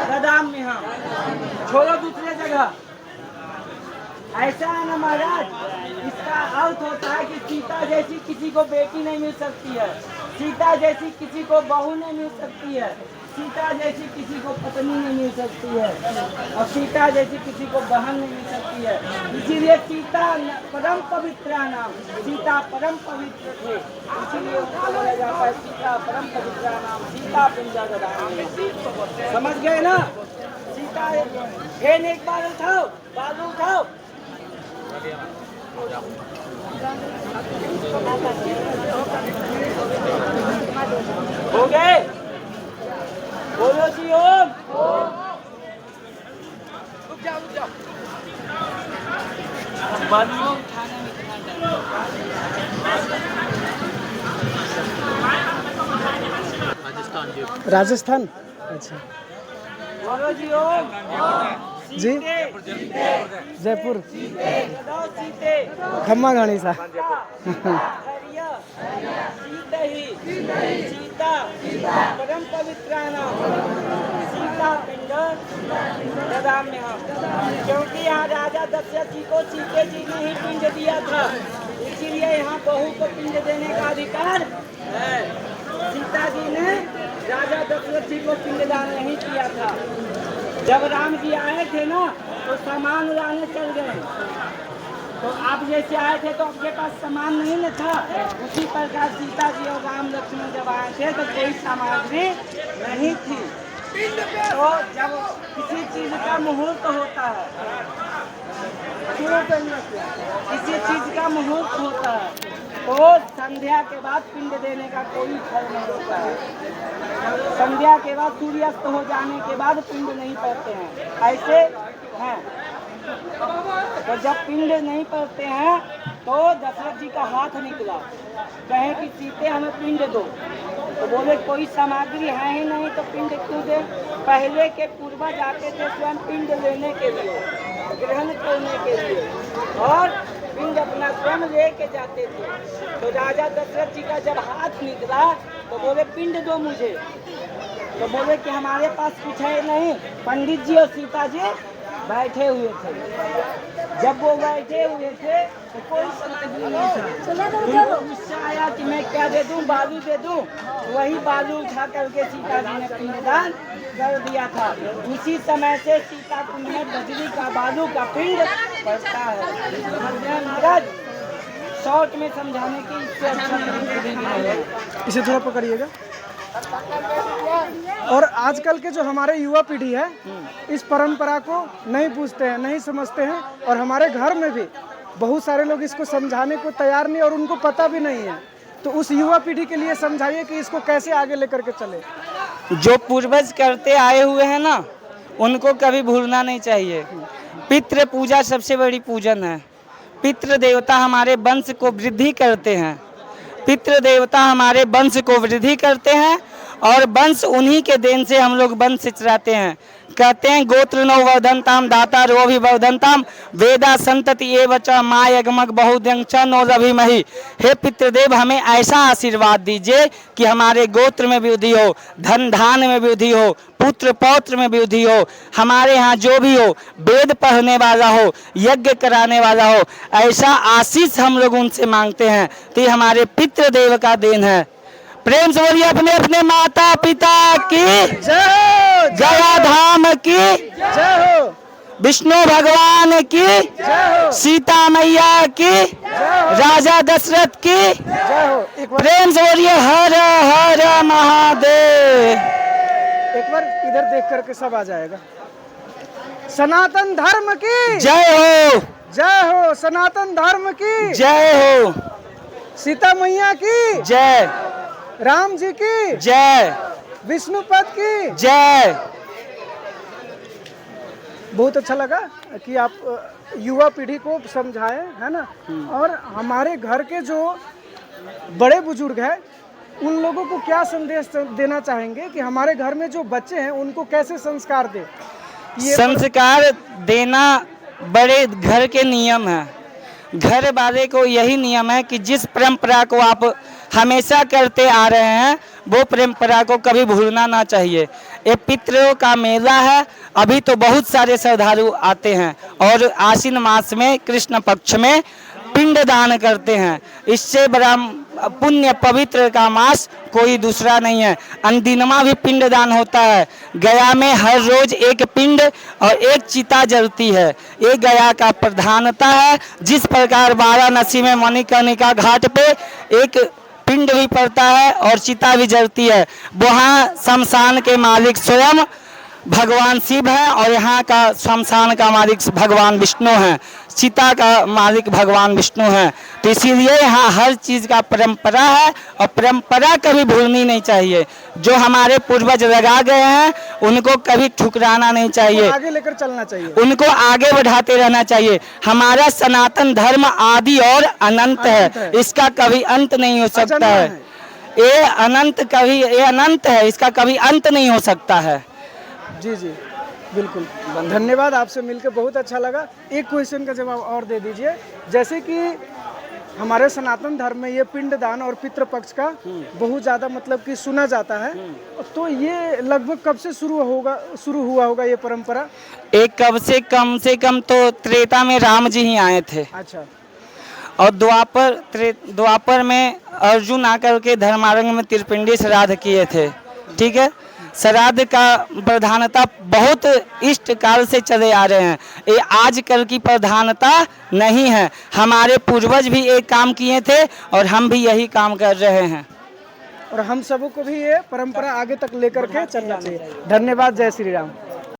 ददाम्यहम्। छोड़ो दूसरे जगह। ऐसा है ना महाराज, इसका अर्थ होता है कि सीता जैसी किसी को बेटी नहीं मिल सकती है, सीता जैसी किसी को बहू नहीं मिल सकती है, सीता जैसी किसी को पत्नी नहीं मिल सकती है, और सीता जैसी किसी को बहन नहीं मिल सकती है। इसीलिए सीता परम पवित्र नाम, सीता परम पवित्र थे, इसीलिए उनको बोला जाता है सीता परम पवित्र नाम, सीता पिंजा ददाम्यहम्। समझ गए ना? सीता फेन एक बार उठाओ, बाजू उठाओ। हो गए? बोलो जी ओम। रुक जाओ रुक जाओ। बालू उठाने में कितना राजस्थान। राजस्थान, अच्छा। बोलो जी ओम। जी जयपुर खम्मा घाणी सा सीता परम पवित्र नाम, सीता पिंड ददाम्यहम्। क्योंकि यहाँ राजा दशरथ जी को सीते जी ने ही पिंड दिया था, इसीलिए यहाँ बहू को पिंड देने का अधिकार है। सीता जी ने राजा दशरथ जी को पिंडदान नहीं किया था। जब राम जी आए थे ना तो सामान लाने चल गए, तो आप जैसे आए थे तो आपके पास सामान नहीं न था, उसी प्रकार सीता जी और राम लक्ष्मण जब आए थे तो कोई सामग्री नहीं थी। तो जब किसी चीज का मुहूर्त होता है, किसी चीज का मुहूर्त होता है तो संध्या के बाद पिंड देने का कोई फल नहीं होता है। संध्या के बाद सूर्यास्त हो जाने के बाद पिंड नहीं पड़ते हैं, ऐसे हैं। तो जब पिंड नहीं पड़ते हैं तो दशरथ जी का हाथ निकला, कहे कि सीते हमें पिंड दो, तो बोले कोई सामग्री है ही नहीं तो पिंड क्यों दे। पहले के पूर्वज आते थे स्वयं पिंड लेने के लिए, ग्रहण करने के लिए, और पिंड अपना स्वयं लेके जाते थे। तो राजा दशरथ जी का जब हाथ निकला तो बोले पिंड दो मुझे, तो बोले कि हमारे पास कुछ है नहीं। पंडित जी और सीता जी बैठे हुए थे, जब वो बैठे हुए थे तो कोई सामग्री नहीं था। उनको गुस्सा आया कि मैं क्या दे दूं, बालू दे दूं, वही बालू उठा करके सीता जी ने पिंडदान कर दिया था। उसी समय से सीता कुंड में बजरी का बालू का पिंड पड़ता है। महाराज शॉर्ट में समझाने की इससे अच्छा इसे थोड़ा पकड़िएगा। और आजकल के जो हमारे युवा पीढ़ी है इस परंपरा को नहीं पूछते हैं, नहीं समझते हैं, और हमारे घर में भी बहुत सारे लोग इसको समझाने को तैयार नहीं और उनको पता भी नहीं है। तो उस युवा पीढ़ी के लिए समझाइए कि इसको कैसे आगे लेकर के चले। जो पूर्वज करते आए हुए हैं ना, उनको कभी भूलना नहीं चाहिए। पितृ पूजा सबसे बड़ी पूजन है। पितृ देवता हमारे वंश को वृद्धि करते हैं, पितृ देवता हमारे वंश को वृद्धि करते हैं, और वंश उन्हीं के देन से हम लोग वंश चलाते हैं। कहते हैं गोत्र नो वर्धनताम दाता रो भी वर्धनताम वेदा संतति एव च मायगमग बहुदंच नो रभिमहि। हे पितृदेव, हमें ऐसा आशीर्वाद दीजिए कि हमारे गोत्र में वृद्धि हो, धन धान में वृद्धि हो, पुत्र पौत्र में वृद्धि हो, हमारे यहाँ जो भी हो, वेद पढ़ने वाला हो, यज्ञ कराने वाला हो, ऐसा आशीष हम लोग उनसे मांगते हैं। तो ये हमारे पितृदेव का देन है। प्रेम से बोलिए अपने अपने माता पिता की जय हो, गया धाम की जय हो, विष्णु भगवान की जय हो, सीता मैया की, राजा दशरथ की जय हो। एक बार प्रेम से बोलिए हर हर महादेव। एक बार इधर देख करके सब आ जाएगा। सनातन धर्म की जय हो, जय हो, सनातन धर्म की जय हो, सीता मैया की जय, राम जी की जय, विष्णुपद की जय। बहुत अच्छा लगा कि आप युवा पीढ़ी को समझाएं, है ना। और हमारे घर के जो बड़े बुजुर्ग हैं उन लोगों को क्या संदेश देना चाहेंगे कि हमारे घर में जो बच्चे हैं उनको कैसे संस्कार दें। संस्कार देना बड़े घर के नियम है। घर वाले को यही नियम है कि जिस परंपरा को आप हमेशा करते आ रहे हैं वो परंपरा को कभी भूलना ना चाहिए। ये पितरों का मेला है। अभी तो बहुत सारे श्रद्धालु आते हैं और आश्विन मास में कृष्ण पक्ष में पिंड दान करते हैं। इससे बड़ा पुण्य पवित्र का मास कोई दूसरा नहीं है। अंदिनमा भी पिंड दान होता है। गया में हर रोज एक पिंड और एक चिता जलती है। ये गया का प्रधानता है। जिस प्रकार वाराणसी में मणिकर्णिका घाट पे एक पिंड भी पड़ता है और चिता भी जलती है, वहाँ शमशान के मालिक स्वयं भगवान शिव है और यहाँ का शमशान का मालिक भगवान विष्णु है, चिता का मालिक भगवान विष्णु है। तो इसीलिए यहाँ हर चीज़ का परंपरा है और परंपरा कभी भूलनी नहीं चाहिए। जो हमारे पूर्वज लगा गए हैं उनको कभी ठुकराना नहीं चाहिए, आगे लेकर चलना चाहिए, उनको आगे बढ़ाते रहना चाहिए। हमारा सनातन धर्म आदि और अनंत है, इसका कभी अंत नहीं हो सकता है। ये अनंत है, इसका कभी अंत नहीं हो सकता है। जी जी बिल्कुल, धन्यवाद। आपसे मिलकर बहुत अच्छा लगा। एक क्वेश्चन का जवाब और दे दीजिए, जैसे कि हमारे सनातन धर्म में ये पिंड दान और पितृपक्ष का बहुत ज़्यादा मतलब कि सुना जाता है, तो ये लगभग कब से शुरू हुआ होगा ये परंपरा? एक कब से कम तो त्रेता में राम जी ही आए थे। अच्छा। और द्वापर में अर्जुन आकर के धर्मारंग में त्रिपिंडी श्राद्ध किए थे। ठीक है, श्राद्ध का प्रधानता बहुत इष्ट काल से चले आ रहे हैं। ये आजकल की प्रधानता नहीं है। हमारे पूर्वज भी एक काम किए थे और हम भी यही काम कर रहे हैं और हम सबों को भी ये परंपरा आगे तक लेकर के चलना चाहिए। धन्यवाद। जय श्री राम।